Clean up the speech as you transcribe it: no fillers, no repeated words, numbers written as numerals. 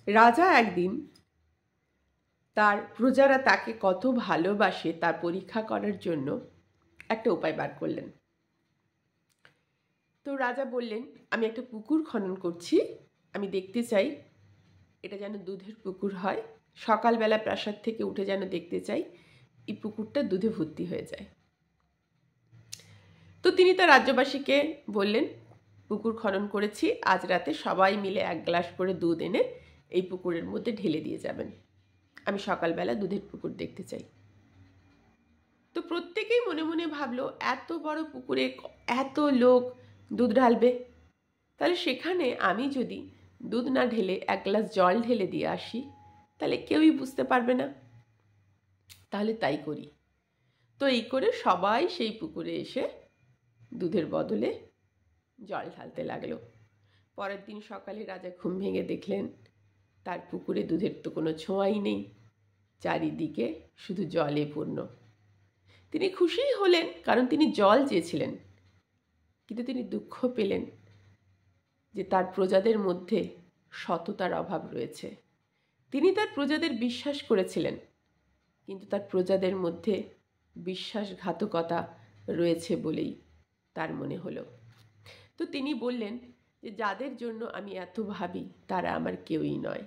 রাজা একদিন তার প্রজারা তাকে কত ভালোবাসে তার পরীক্ষা করার জন্য একটা উপায় বার করলেন। তো রাজা বললেন, আমি একটা পুকুর খনন করছি, আমি দেখতে চাই এটা যেন দুধের পুকুর হয়। সকালবেলা প্রাসাদ থেকে উঠে যেন দেখতে চাই এই পুকুরটা দুধে ভর্তি হয়ে যায়। তো তিনি তার রাজ্যবাসীকে বললেন, পুকুর খনন করেছি, আজ রাতে সবাই মিলে 1 গ্লাস করে দুধ এনে এই পুকুরের মধ্যে ঢেলে দিয়ে যাবেন, আমি সকালবেলা দুধের পুকুর দেখতে চাই। তো প্রত্যেকেই মনে মনে ভাবলো, এত বড় পুকুরে এত লোক দুধ ঢালবে, তাহলে সেখানে আমি যদি দুধ না ঢেলে 1 গ্লাস জল ঢেলে দিয়ে আসি তাহলে কেউই বুঝতে পারবে না, তাহলে তাই করি। তো এই করে সবাই সেই পুকুরে এসে দুধের বদলে জল ঢালতে লাগলো। পরের দিন সকালে রাজা ঘুম ভেঙে দেখলেন তার পুকুরে দুধের তো কোনো ছোঁয়াই নেই, চারিদিকে শুধু জলে পূর্ণ। তিনি খুশিই হলেন, কারণ তিনি জল চেয়েছিলেন, কিন্তু তিনি দুঃখ পেলেন যে তার প্রজাদের মধ্যে সততার অভাব রয়েছে। তিনি তার প্রজাদের বিশ্বাস করেছিলেন, কিন্তু তার প্রজাদের মধ্যে বিশ্বাসঘাতকতা রয়েছে বলেই তার মনে হলো। তো তিনি বললেন যে যাদের জন্য আমি এত ভাবি তারা আমার কেউই নয়,